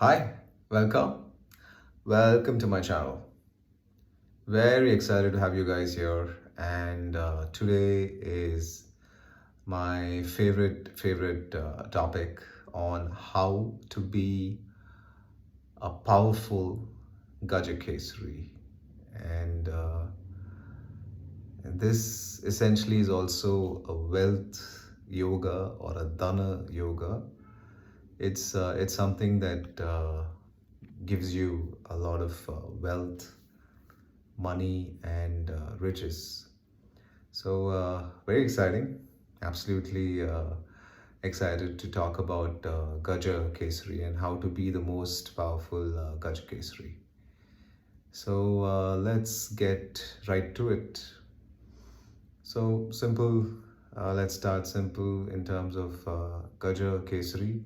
Hi, welcome. Welcome to my channel. Very excited to have you guys here. And today is my favorite topic on how to be a powerful Gajakesari. And this essentially is also a wealth yoga or a dana yoga. It's something that gives you a lot of wealth, money, and riches. So very exciting. Absolutely excited to talk about Gajakesari and how to be the most powerful Gajakesari. So let's get right to it. So simple. Let's start simple in terms of Gajakesari.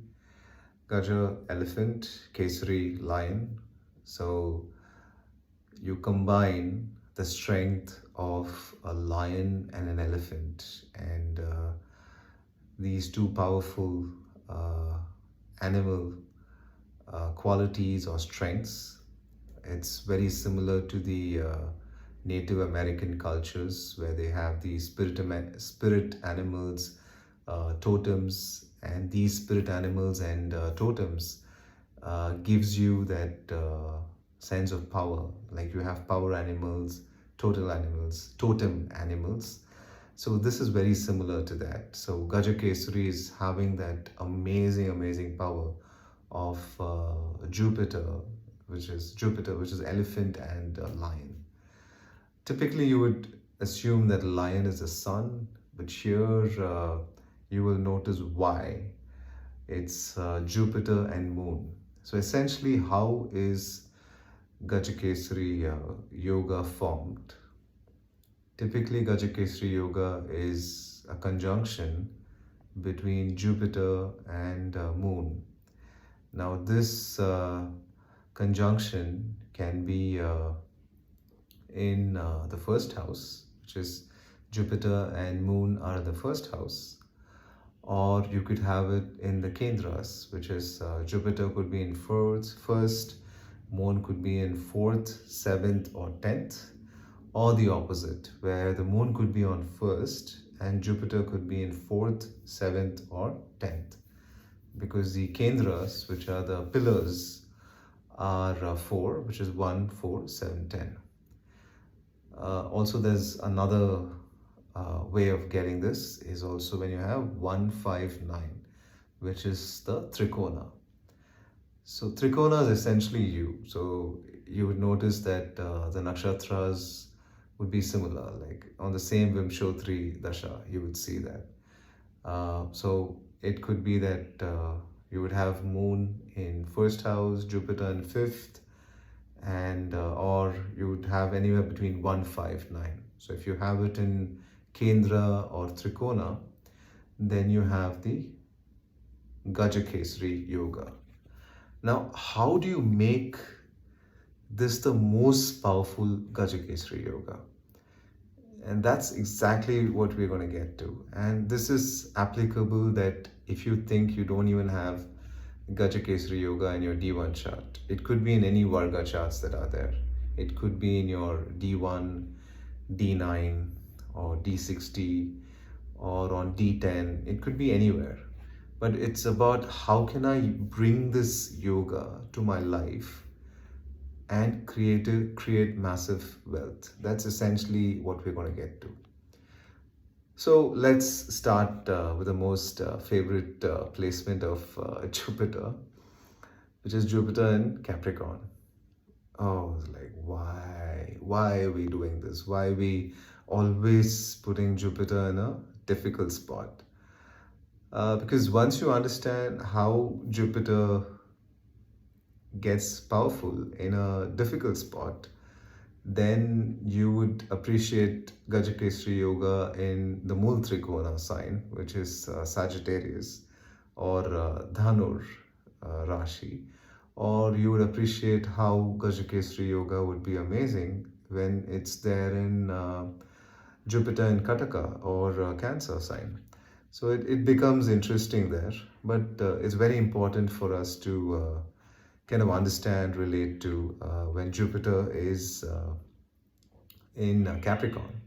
Gaja elephant, Kesari lion. So you combine the strength of a lion and an elephant, and these two powerful uh, animal qualities or strengths. It's very similar to the Native American cultures where they have these spirit animals, totems, and these spirit animals and totems gives you that sense of power. Like you have power animals, totem animals. So this is very similar to that. So Gajakesari is having that amazing power of Jupiter, which is elephant and lion. Typically, you would assume that lion is the sun, but here you will notice why. It's Jupiter and moon. So essentially, how is Gajakesari yoga formed? Typically, Gajakesari yoga is a conjunction between Jupiter and moon. Now, this conjunction can be in the first house, which is Jupiter and moon are the first house, or you could have it in the kendras, which is Jupiter could be in first, moon could be in fourth, seventh, or 10th, or the opposite, where the moon could be on first and Jupiter could be in fourth, seventh, or 10th. Because the kendras, which are the pillars, are four, which is 1, 4, 7, 10. Also, there's another way of getting this is also when you have 1, 5, 9, which is the trikona. So trikona is essentially you. So you would notice that the nakshatras would be similar, like on the same Vimshotri Dasha, you would see that. So it could be that you would have moon in first house, Jupiter in fifth, and or you would have anywhere between 1, 5, 9. So if you have it in Kendra or Trikona, then you have the Gajakesari yoga. Now, how do you make this the most powerful Gajakesari yoga? And that's exactly what we're going to get to. And this is applicable that if you think you don't even have Gajakesari yoga in your D1 chart, it could be in any Varga charts that are there. It could be in your D1, D9, or D60, or on D10. It could be anywhere. But it's about how can I bring this yoga to my life and create massive wealth. That's essentially what we're going to get to. So let's start with the most favorite placement of Jupiter, which is Jupiter in Capricorn. Oh, like why are we doing this? Why are we always putting Jupiter in a difficult spot? Because once you understand how Jupiter gets powerful in a difficult spot, then you would appreciate Gajakesari yoga in the Mool Trikona sign, which is Sagittarius, or Dhanur Rashi, or you would appreciate how Gajakesari yoga would be amazing when it's there in Jupiter in Kataka or Cancer sign. So it becomes interesting there, but it's very important for us to kind of understand, relate to when Jupiter is in Capricorn.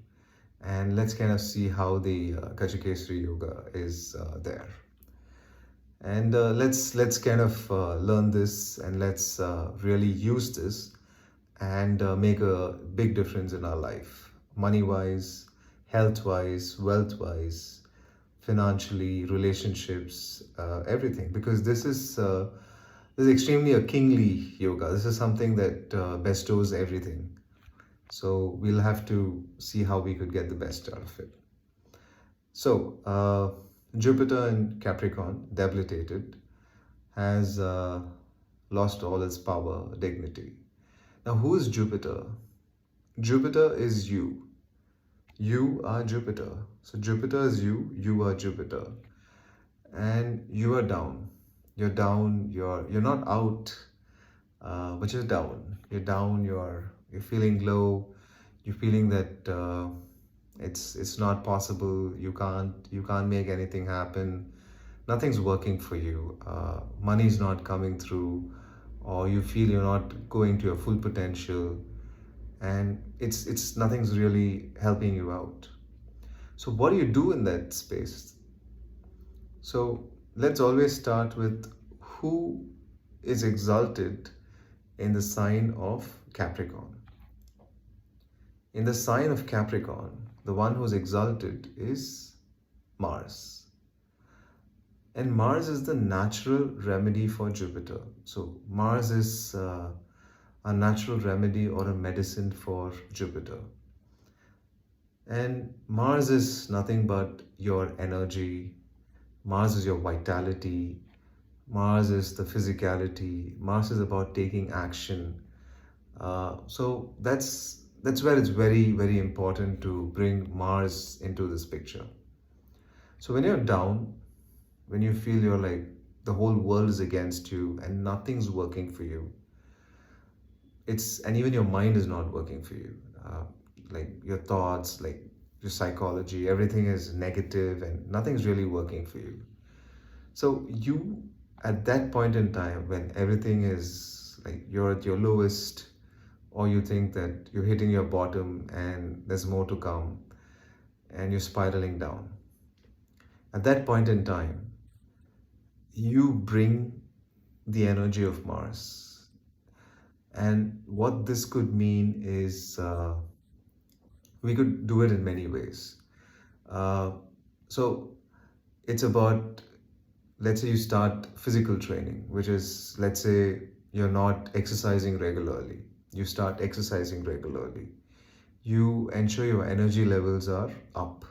And let's kind of see how the Gajakesari Yoga is there. And let's kind of learn this, and let's really use this and make a big difference in our life, money wise, health wise, wealth wise, financially, relationships, everything. Because this is extremely a kingly yoga. This is something that bestows everything. So we'll have to see how we could get the best out of it. So Jupiter in Capricorn, debilitated, has lost all its power, dignity. Now, who is Jupiter? Jupiter is you. You are Jupiter. So Jupiter is you. You are Jupiter, and you are down. You're down. You're not out, but you're down. You're down. You're feeling low. You're feeling that it's not possible. You can't make anything happen. Nothing's working for you. Money's not coming through, or you feel you're not going to your full potential, and it's nothing's really helping you out. So what do you do in that space? So let's always start with who is exalted in the sign of Capricorn. In the sign of Capricorn, the one who's exalted is Mars. And Mars is the natural remedy for Jupiter. So Mars is a natural remedy or a medicine for Jupiter. And Mars is nothing but your energy. Mars is your vitality. Mars is the physicality. Mars is about taking action. So that's where it's very, very important to bring Mars into this picture. So when you're down, when you feel you're like the whole world is against you and nothing's working for you, and even your mind is not working for you. Like your thoughts, like your psychology, everything is negative and nothing's really working for you. So you, at that point in time, when everything is like you're at your lowest, or you think that you're hitting your bottom and there's more to come, and you're spiraling down, at that point in time, you bring the energy of Mars. And what this could mean is we could do it in many ways. Uh, so it's about, let's say you start physical training, which is, let's say you're not exercising regularly. You start exercising regularly. You ensure your energy levels are up.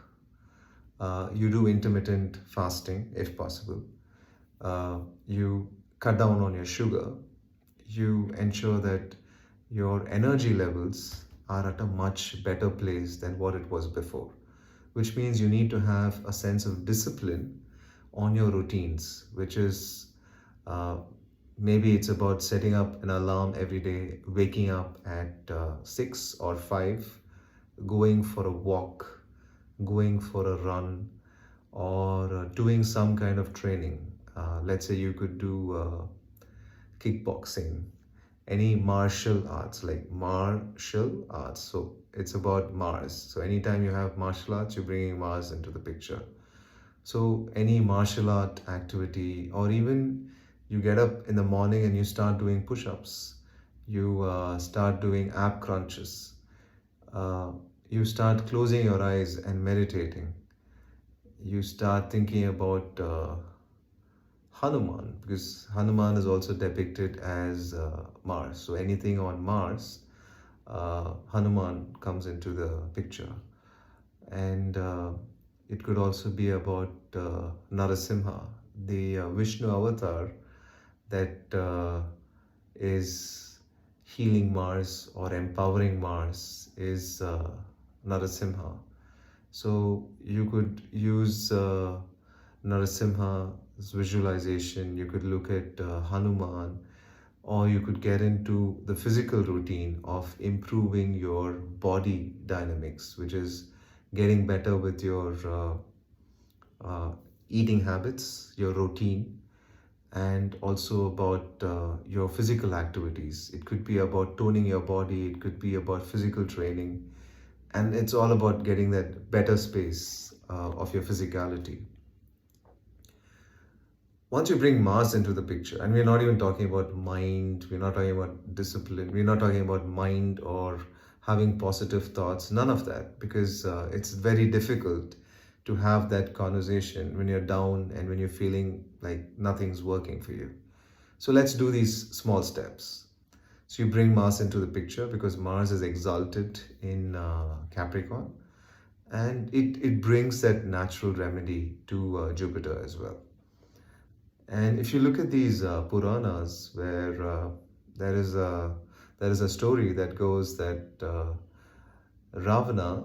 You do intermittent fasting if possible. You cut down on your sugar. You ensure that your energy levels are at a much better place than what it was before, which means you need to have a sense of discipline on your routines, which is maybe it's about setting up an alarm every day, waking up at 6 or 5, going for a walk, going for a run, or doing some kind of training. Let's say you could do kickboxing, any martial arts, like martial arts. So it's about Mars. So anytime you have martial arts, you're bringing Mars into the picture. So any martial art activity, or even you get up in the morning and you start doing push-ups, you start doing ab crunches, you start closing your eyes and meditating, you start thinking about Hanuman, because Hanuman is also depicted as Mars. So anything on Mars, Hanuman comes into the picture. And it could also be about Narasimha, the Vishnu avatar that is healing Mars or empowering Mars, is Narasimha. So you could use Narasimha's visualization, you could look at Hanuman, or you could get into the physical routine of improving your body dynamics, which is getting better with your eating habits, your routine, and also about your physical activities. It could be about toning your body, it could be about physical training, and it's all about getting that better space of your physicality. Once you bring Mars into the picture, and we're not even talking about mind, we're not talking about discipline, we're not talking about mind or having positive thoughts, none of that, because it's very difficult to have that conversation when you're down and when you're feeling like nothing's working for you. So let's do these small steps. So you bring Mars into the picture because Mars is exalted in Capricorn, and it brings that natural remedy to Jupiter as well. And if you look at these Puranas, where there is a there is a story that goes that Ravana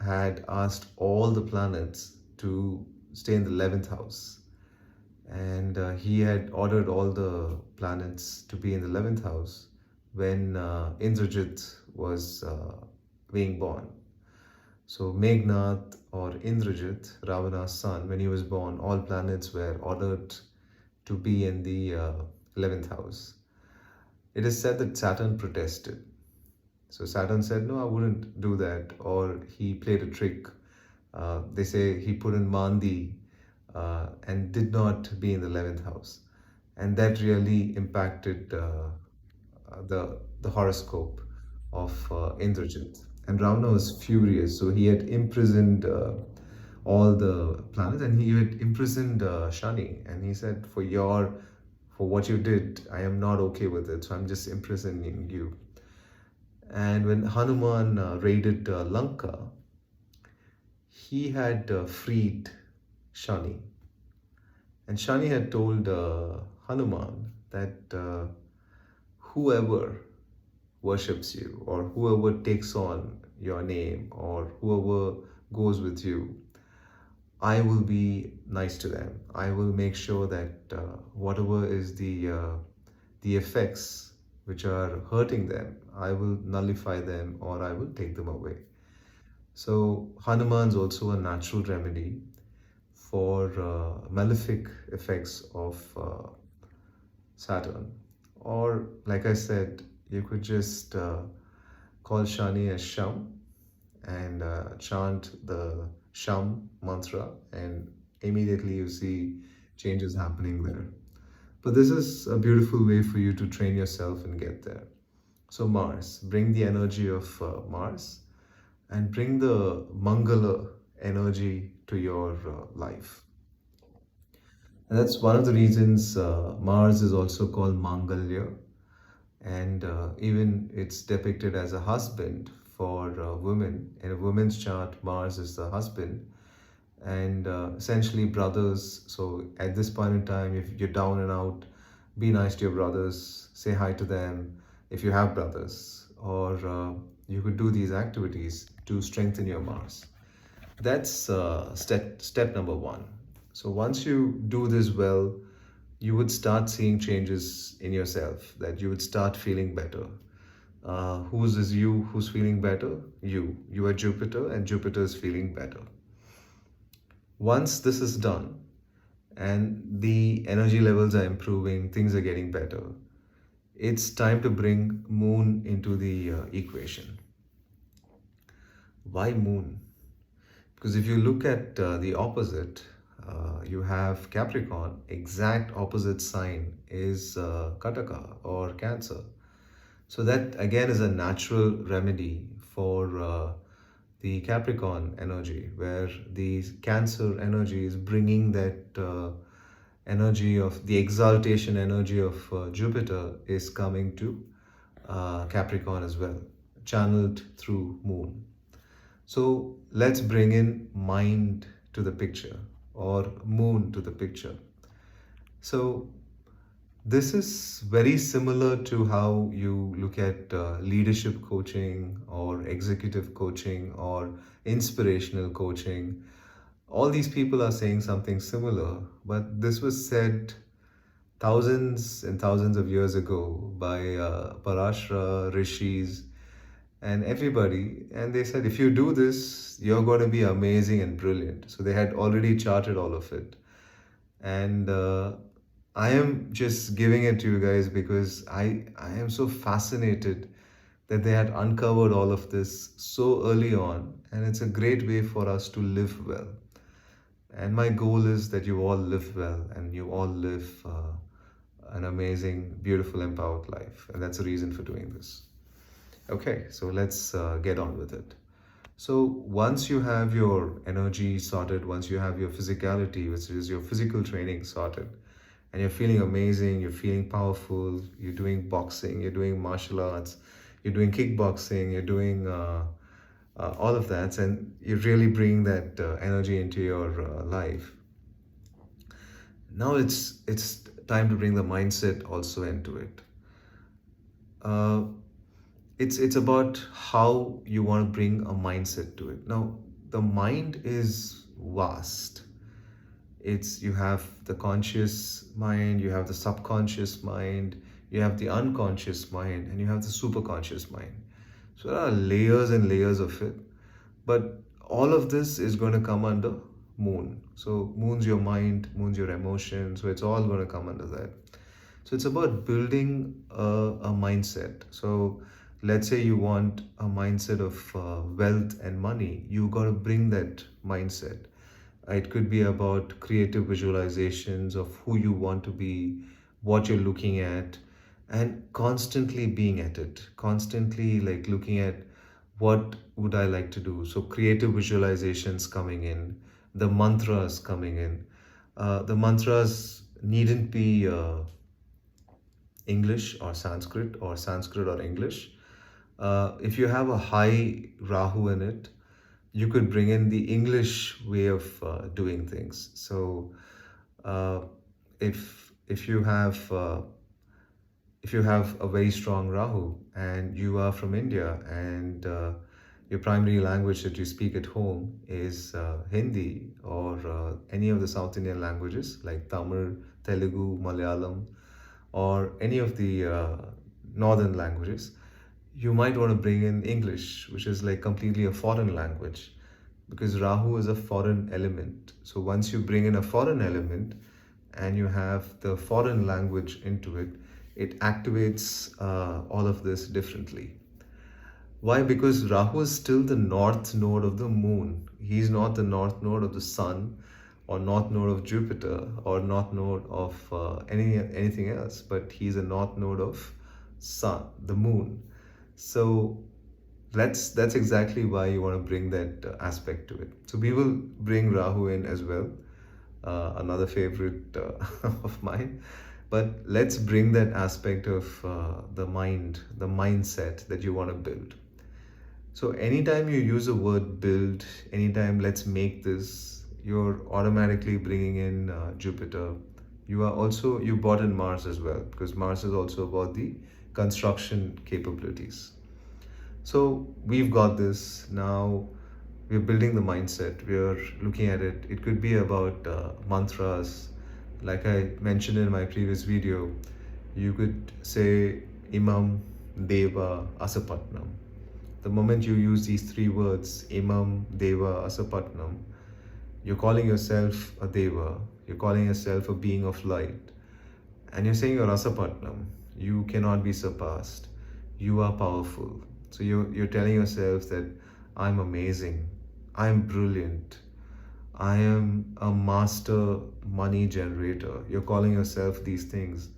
had asked all the planets to stay in the 11th house, and he had ordered all the planets to be in the 11th house when Indrajit was being born. So Meghnad or Indrajit, Ravana's son, when he was born, all planets were ordered to be in the 11th house. It is said that Saturn protested. So Saturn said, "No, I wouldn't do that," or he played a trick. They say he put in Mandi and did not be in the 11th house. And that really impacted the horoscope of Indrajit. And Ravana was furious. So he had imprisoned all the planets, and he had imprisoned Shani. And he said, for what you did, I am not okay with it. So I'm just imprisoning you. And when Hanuman raided Lanka, he had freed Shani. And Shani had told Hanuman that whoever worships you, or whoever takes on your name, or whoever goes with you, I will be nice to them. I will make sure that whatever is the effects which are hurting them, I will nullify them or I will take them away. So Hanuman's also a natural remedy for malefic effects of Saturn. Or, like I said, you could just call Shani as Sham and chant the Sham mantra, and immediately you see changes happening there. But this is a beautiful way for you to train yourself and get there. So, Mars, bring the energy of Mars and bring the Mangala energy to your life. And that's one of the reasons Mars is also called Mangalya, and even it's depicted as a husband for women. In a woman's chart, Mars is the husband, and essentially brothers. So at this point in time, if you're down and out, be nice to your brothers, say hi to them if you have brothers, or you could do these activities to strengthen your Mars. That's step number one. So once you do this well, you would start seeing changes in yourself, that you would start feeling better. Whose is you who's feeling better? You are Jupiter, and Jupiter is feeling better. Once this is done and the energy levels are improving, things are getting better, it's time to bring Moon into the equation. Why Moon? Because if you look at the opposite, you have Capricorn, exact opposite sign is Kataka or Cancer. So that again is a natural remedy for the Capricorn energy, where the Cancer energy is bringing that energy of the exaltation energy of Jupiter is coming to Capricorn as well, channeled through Moon. So let's bring in mind to the picture, or Moon to the picture. So this is very similar to how you look at leadership coaching or executive coaching or inspirational coaching. All these people are saying something similar, but this was said thousands and thousands of years ago by Parashara, rishis, and everybody. And they said, if you do this, you're going to be amazing and brilliant. So they had already charted all of it. And I am just giving it to you guys because I am so fascinated that they had uncovered all of this so early on, and it's a great way for us to live well. And my goal is that you all live well and you all live an amazing, beautiful, empowered life. And that's the reason for doing this. Okay, so let's get on with it. So, once you have your energy sorted, once you have your physicality, which is your physical training sorted, and you're feeling amazing, you're feeling powerful, you're doing boxing, you're doing martial arts, you're doing kickboxing, you're doing all of that, and you're really bringing that energy into your life. Now it's time to bring the mindset also into it. Uh, it's about how you want to bring a mindset to it. Now, the mind is vast. It's you have the conscious mind, you have the subconscious mind, you have the unconscious mind, and you have the superconscious mind. So there are layers and layers of it, but all of this is going to come under moon. So moon's your mind, moon's your emotion, so it's all going to come under that. So it's about building a mindset. So let's say you want a mindset of wealth and money, you got to bring that mindset. It could be about creative visualizations of who you want to be, what you're looking at, and constantly being at it, constantly like looking at what would I like to do. So creative visualizations coming in, the mantras coming in. The mantras needn't be English or Sanskrit or English. If you have a high Rahu in it, you could bring in the English way of doing things. So uh, if you have a very strong Rahu and you are from India and your primary language that you speak at home is Hindi or any of the South Indian languages like Tamil, Telugu, Malayalam, or any of the northern languages, you might want to bring in English, which is like completely a foreign language because Rahu is a foreign element. So once you bring in a foreign element and you have the foreign language into it, it activates all of this differently. Why? Because Rahu is still the north node of the moon. He's not the north node of the sun or north node of Jupiter or north node of anything else, but he's a north node of sun, the moon. So that's exactly why you want to bring that aspect to it. So we will bring Rahu in as well, another favorite of mine. But let's bring that aspect of the mind, the mindset that you want to build. So anytime you use the word build, anytime let's make this, you're automatically bringing in Jupiter. You are also, you brought in Mars as well, because Mars is also about the construction capabilities. So we've got this. Now we're building the mindset. We're looking at it. It could be about mantras. Like I mentioned in my previous video, you could say Imam Deva Asapatnam. The moment you use these three words, Imam, Deva, Asapatnam, you're calling yourself a Deva, you're calling yourself a being of light, and you're saying you're Asapatnam. You cannot be surpassed. You are powerful. So you're telling yourself that I'm amazing, I'm brilliant, I am a master money generator. You're calling yourself these things.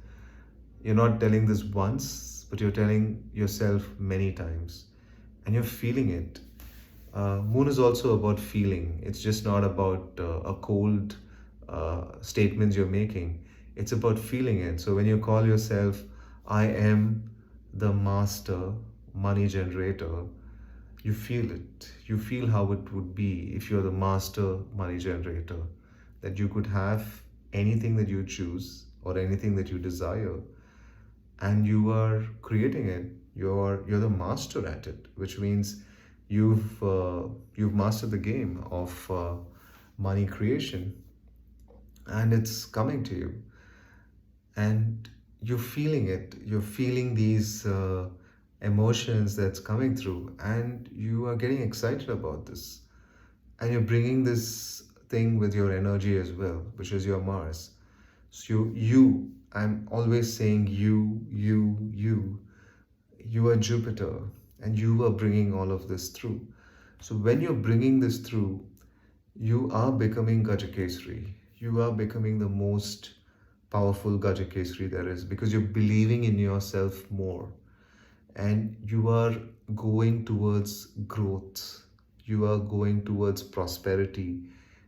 You're not telling this once, but you're telling yourself many times. And you're feeling it. Moon is also about feeling. It's just not about a cold statements you're making. It's about feeling it. So when you call yourself, I am the master money generator, you feel it. You feel how it would be if you're the master money generator, that you could have anything that you choose or anything that you desire, and you are creating it. You're the master at it, which means you've mastered the game of money creation, and it's coming to you, and you're feeling it. You're feeling these emotions that's coming through, and you are getting excited about this, and you're bringing this thing with your energy as well, which is your Mars. So I'm always saying you are Jupiter, and you are bringing all of this through. So when you're bringing this through, you are becoming Gajakesari. You are becoming the most powerful Gajakesari there is, because you're believing in yourself more, and you are going towards growth. You are going towards prosperity.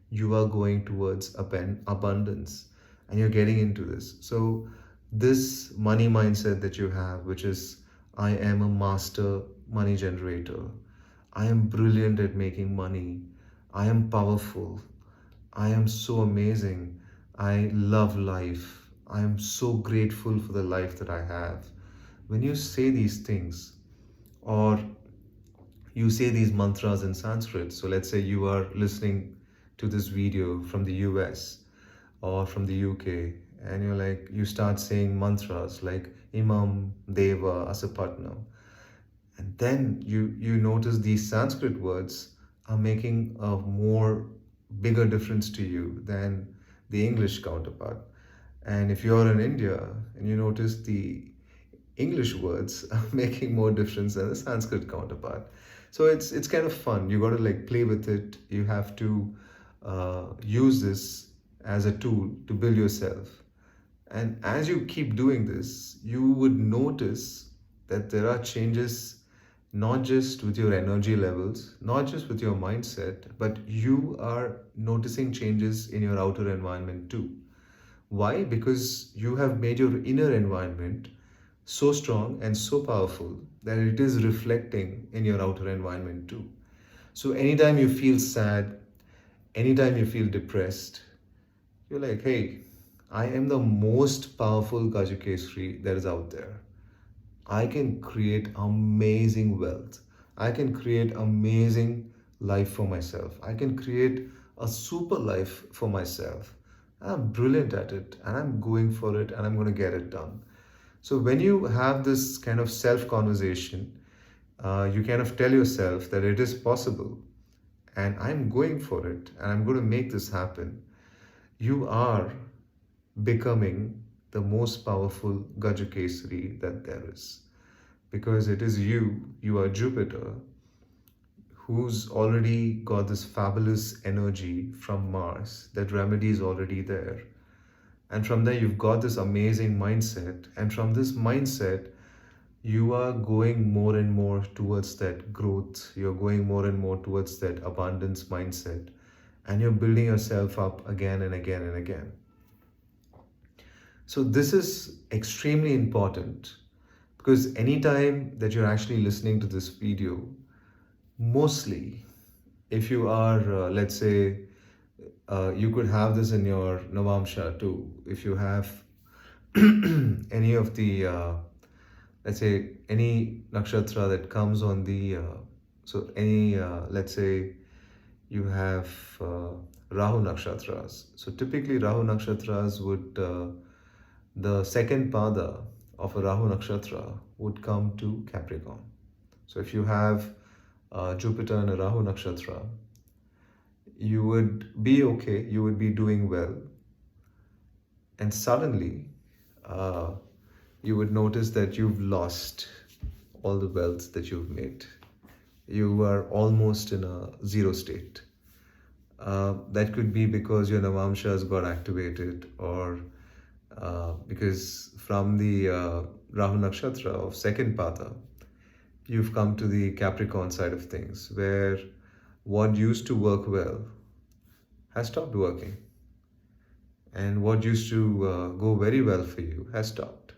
You are going towards abundance, and you're getting into this. So, this money mindset that you have, which is, I am a master money generator, I am brilliant at making money, I am powerful, I am so amazing, I love life, I am so grateful for the life that I have. When you say these things, or you say these mantras in Sanskrit, so let's say you are listening to this video from the US or from the UK, and you start saying mantras like Imam, Deva, Asapatnam, and then you notice these Sanskrit words are making a more bigger difference to you than the English counterpart. And if you're in India and you notice the English words are making more difference than the Sanskrit counterpart. So it's kind of fun. You got to like play with it. You have to use this as a tool to build yourself. And as you keep doing this, you would notice that there are changes, not just with your energy levels, not just with your mindset, but you are noticing changes in your outer environment too. Why? Because you have made your inner environment so strong and so powerful that it is reflecting in your outer environment too. So anytime you feel sad, anytime you feel depressed, you're like, hey, I am the most powerful Gajakesari that is out there. I can create amazing wealth. I can create amazing life for myself. I can create a super life for myself. I'm brilliant at it, and I'm going for it, and I'm going to get it done. So when you have this kind of self conversation, you kind of tell yourself that it is possible, and I'm going for it, and I'm going to make this happen. You are becoming the most powerful Gajakesari that there is, because it is you are Jupiter, who's already got this fabulous energy from Mars. That remedy is already there. And from there, you've got this amazing mindset. And from this mindset, you are going more and more towards that growth. You're going more and more towards that abundance mindset. And you're building yourself up again and again and again. So, this is extremely important, because anytime that you're actually listening to this video, mostly if you are, let's say, you could have this in your Navamsha too. If you have any of the, let's say, any nakshatra that comes on the, so any, let's say, you have Rahu nakshatras. So typically, Rahu nakshatras would, the second pada of a Rahu nakshatra would come to Capricorn. So if you have Jupiter and a Rahu nakshatra, you would be okay, you would be doing well, and suddenly uh, you would notice that you've lost all the wealth that you've made. You are almost in a zero state. That could be because your Navamshas got activated, or because from the Rahu Nakshatra of second Pada, you've come to the Capricorn side of things, where what used to work well has stopped working, and what used to go very well for you has stopped.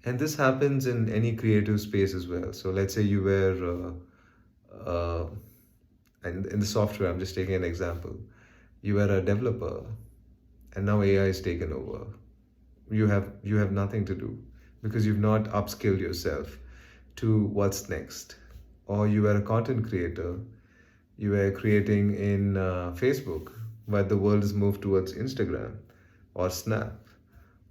And this happens in any creative space as well. So let's say you were and in the software, I'm just taking an example, you were a developer, and now AI is taken over. You have nothing to do, because you've not upskilled yourself to what's next. Or you were a content creator, you were creating in Facebook, but the world has moved towards Instagram or Snap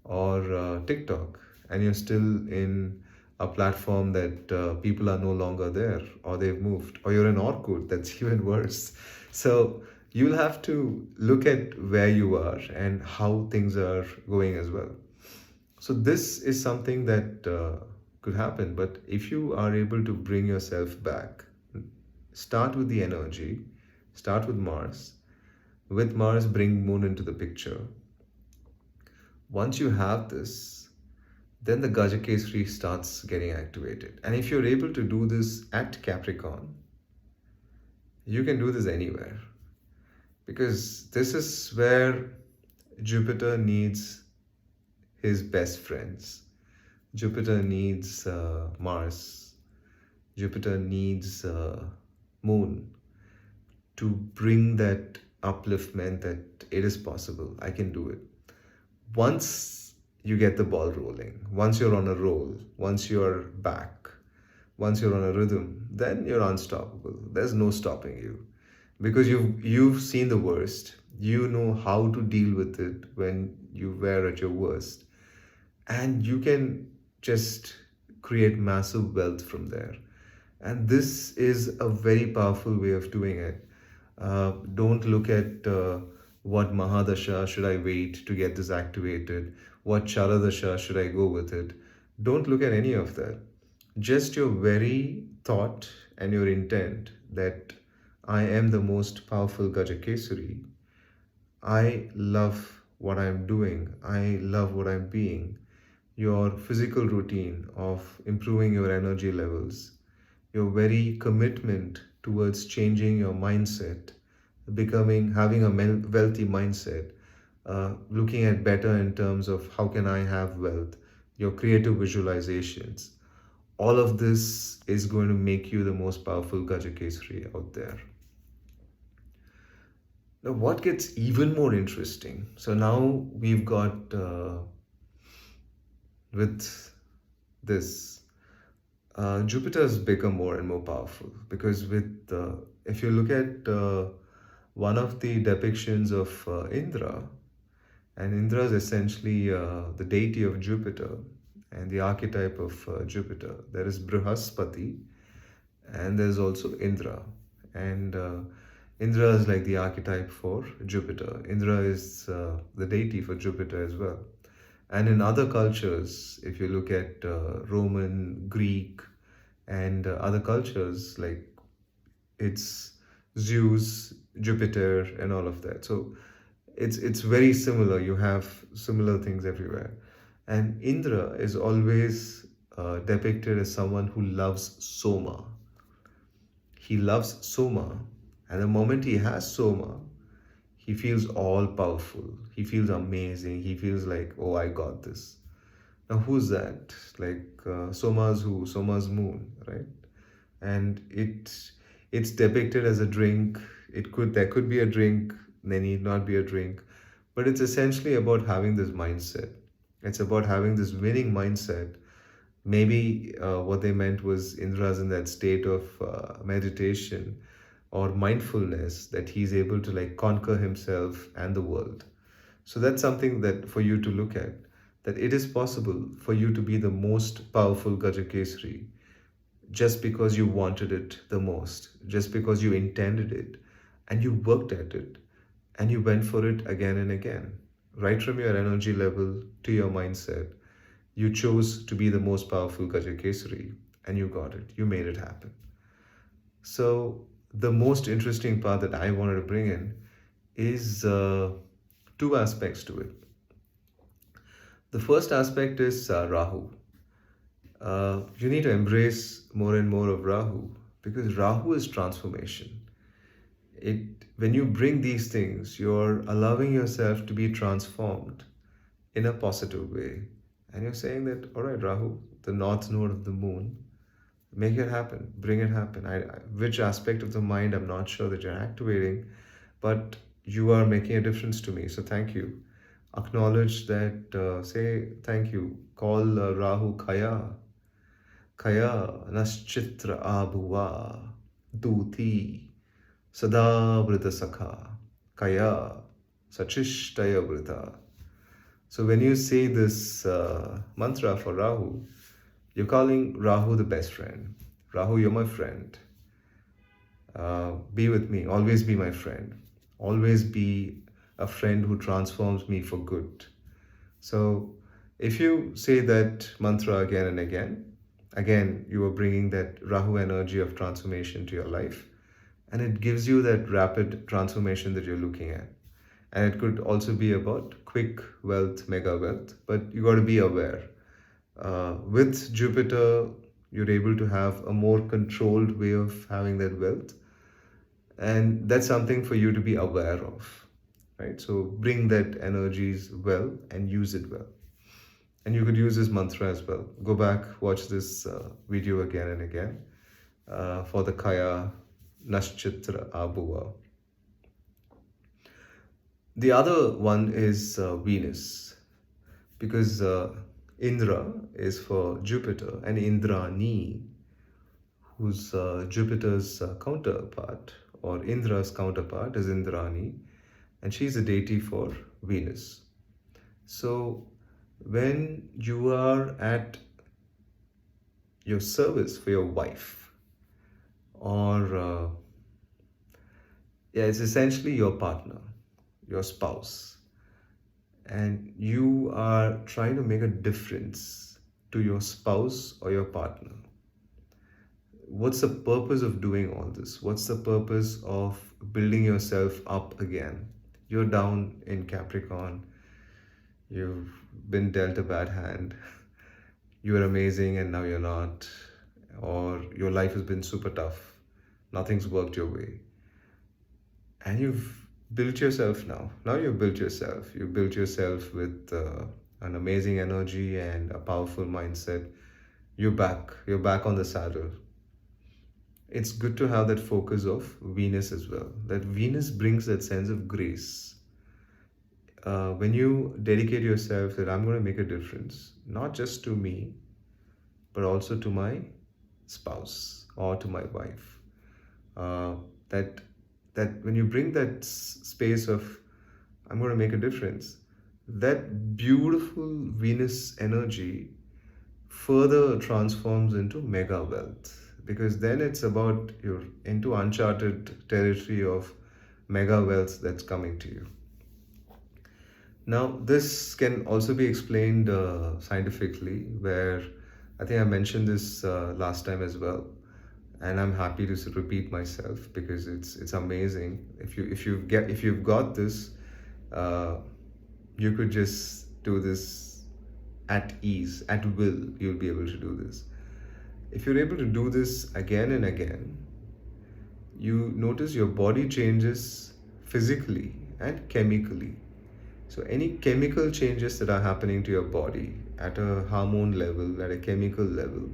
or TikTok, and you're still in a platform that people are no longer there, or they've moved, or you're in Orkut, that's even worse. So You will have to look at where you are and how things are going as well. So this is something that could happen, but if you are able to bring yourself back, start with the energy, start with Mars. With Mars, bring Moon into the picture. Once you have this, then the Gajakesari starts getting activated. And if you're able to do this at Capricorn, you can do this anywhere, because this is where Jupiter needs his best friends. Jupiter needs Mars. Jupiter needs Moon to bring that upliftment that it is possible. I can do it. Once you get the ball rolling, once you're on a roll, once you're back, once you're on a rhythm, then you're unstoppable. There's no stopping you, because you've seen the worst. You know how to deal with it when you were at your worst, and you can just create massive wealth from there. And this is a very powerful way of doing it. Don't look at what Mahadasha should I wait to get this activated, what Charadasha should I go with it. Don't look at any of that. Just your very thought and your intent that I am the most powerful Gajakesari. I love what I'm doing. I love what I'm being. Your physical routine of improving your energy levels, your very commitment towards changing your mindset, becoming, having a wealthy mindset, looking at better in terms of how can I have wealth, your creative visualizations. All of this is going to make you the most powerful Gajakesari out there. Now, what gets even more interesting? So now we've got with this, Jupiter's become more and more powerful, because with if you look at one of the depictions of Indra, and Indra is essentially the deity of Jupiter and the archetype of Jupiter. There is Brihaspati, and there's also Indra, and Indra is like the archetype for Jupiter. Indra is the deity for Jupiter as well. And in other cultures, if you look at Roman, Greek, and other cultures, like it's Zeus, Jupiter, and all of that. So it's very similar. You have similar things everywhere. And Indra is always depicted as someone who loves Soma. He loves Soma, and the moment he has Soma, he feels all powerful. He feels amazing. He feels like, oh, I got this. Now, who's that? Like Soma's who? Soma's moon, right? And it's depicted as a drink. There could be a drink, there need not be a drink, but it's essentially about having this mindset. It's about having this winning mindset. Maybe what they meant was Indra's in that state of meditation or mindfulness, that he's able to like conquer himself and the world. So that's something that for you to look at, that it is possible for you to be the most powerful Gajakesari just because you wanted it the most, just because you intended it and you worked at it and you went for it again and again. Right from your energy level to your mindset, you chose to be the most powerful Gajakesari and you got it. You made it happen. So, the most interesting part that I wanted to bring in is two aspects to it. The first aspect is Rahu. You need to embrace more and more of Rahu, because Rahu is transformation. When you bring these things, you're allowing yourself to be transformed in a positive way. And you're saying that, all right, Rahu, the north node of the moon, make it happen, bring it happen. Which aspect of the mind, I'm not sure that you're activating, but you are making a difference to me. So thank you. Acknowledge that, say thank you. Call Rahu Kaya. Kaya Naschitra Abhuva Duti Sada Vrita Sakha Kaya Sachishtaya Vrita. So when you say this mantra for Rahu, you're calling Rahu the best friend. Rahu, you're my friend. Be with me. Always be my friend. always be a friend who transforms me for good. So if you say that mantra again and again, you are bringing that Rahu energy of transformation to your life, and it gives you that rapid transformation that you're looking at. And it could also be about quick wealth, mega wealth, but you got to be aware. With Jupiter, you're able to have a more controlled way of having that wealth, and that's something for you to be aware of, right? So bring that energies well and use it well. And you could use this mantra as well. Go back, watch this video again and again for the Kaya Nashchitra Abhuva. The other one is Venus, because Indra is for Jupiter, and Indrani, who's Jupiter's counterpart, or Indra's counterpart, is Indrani, and she's a deity for Venus. So when you are at your service for your wife, or yeah, it's essentially your partner, your spouse, and you are trying to make a difference to your spouse or your partner, what's the purpose of doing all this? What's the purpose of building yourself up again? You're down in Capricorn, you've been dealt a bad hand, you were amazing and now you're not, or your life has been super tough, nothing's worked your way, and you've built yourself now. Now you've built yourself. You built yourself with an amazing energy and a powerful mindset. You're back. You're back on the saddle. It's good to have that focus of Venus as well. That Venus brings that sense of grace. When you dedicate yourself that I'm going to make a difference, not just to me, but also to my spouse or to my wife. That when you bring that space of I'm going to make a difference, that beautiful Venus energy further transforms into mega wealth, because then it's about you're into uncharted territory of mega wealth that's coming to you. Now, this can also be explained scientifically, where I think I mentioned this last time as well, and I'm happy to repeat myself because it's amazing. If you've got this, uh, you could just do this at ease, at will. You'll be able to do this. If you're able to do this again and again, you notice your body changes physically and chemically. So any chemical changes that are happening to your body at a hormone level, at a chemical level,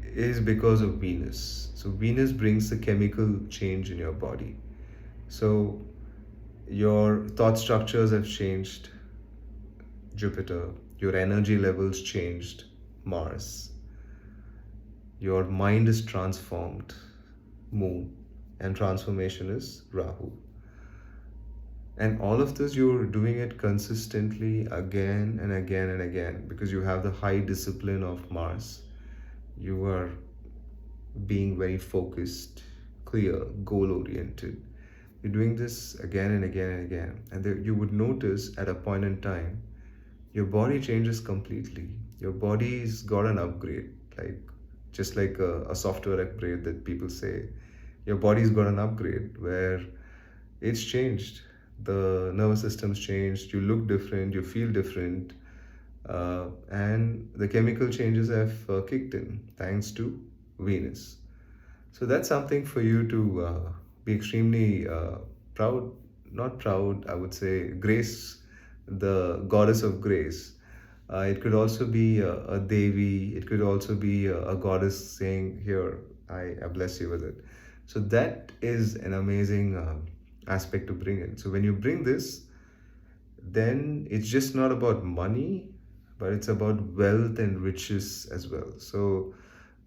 is because of Venus. So Venus brings the chemical change in your body. So your thought structures have changed, Jupiter. Your energy levels changed, Mars. Your mind is transformed, Moon. And transformation is Rahu. And all of this, you're doing it consistently again and again and again, because you have the high discipline of Mars. You are being very focused, clear, goal oriented. You're doing this again and again and again. And you would notice at a point in time, your body changes completely. Your body's got an upgrade, like just like a software upgrade that people say. Your body's got an upgrade where it's changed. The nervous system's changed, you look different, you feel different, and the chemical changes have kicked in thanks to Venus. So that's something for you to be extremely proud, not proud, I would say, grace, the goddess of grace. It could also be a Devi, it could also be a goddess saying, here, I bless you with it. So that is an amazing aspect to bring in. So when you bring this, then it's just not about money, but it's about wealth and riches as well. So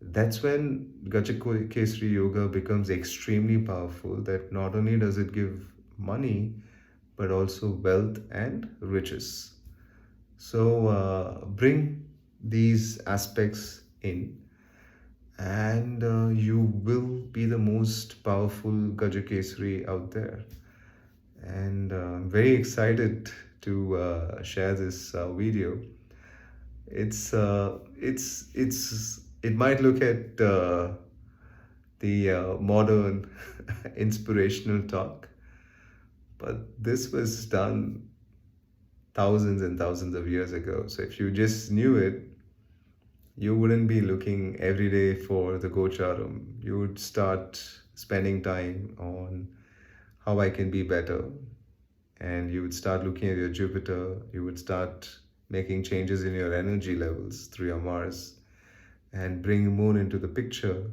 that's when Gajakesari yoga becomes extremely powerful, that not only does it give money, but also wealth and riches. So bring these aspects in, and you will be the most powerful Gajakesari out there. And I'm very excited to share this video. It might look at the modern inspirational talk, but this was done thousands and thousands of years ago. So if you just knew it, you wouldn't be looking every day for the gocharam. You would start spending time on how I can be better. And you would start looking at your Jupiter. You would start making changes in your energy levels through your Mars and bring Moon into the picture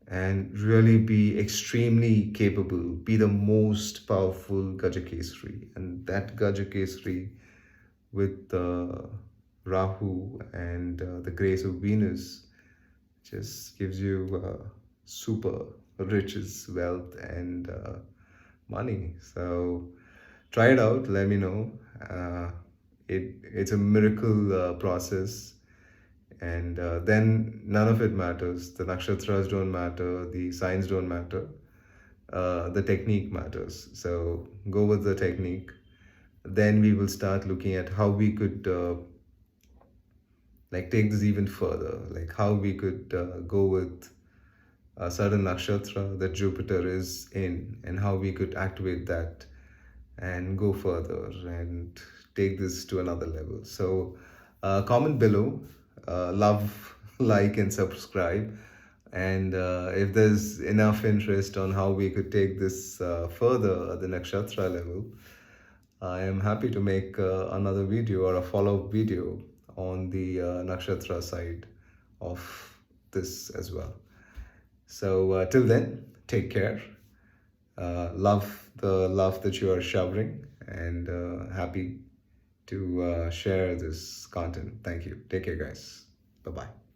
and really be extremely capable, be the most powerful Gajakesari. And that Gajakesari with Rahu and the grace of Venus just gives you super riches, wealth, and money. So try it out. Let me know. It's a miracle process, and then none of it matters. The nakshatras don't matter. The signs don't matter. The technique matters. So go with the technique. Then we will start looking at how we could like take this even further, like how we could go with a certain nakshatra that Jupiter is in, and how we could activate that and go further and take this to another level. So, comment below, love, like, and subscribe. And if there's enough interest on how we could take this further at the nakshatra level, I am happy to make another video or a follow-up video on the nakshatra side of this as well. So till then, take care. Love the love that you are showering, and happy to share this content. Thank you. Take care, guys. Bye bye.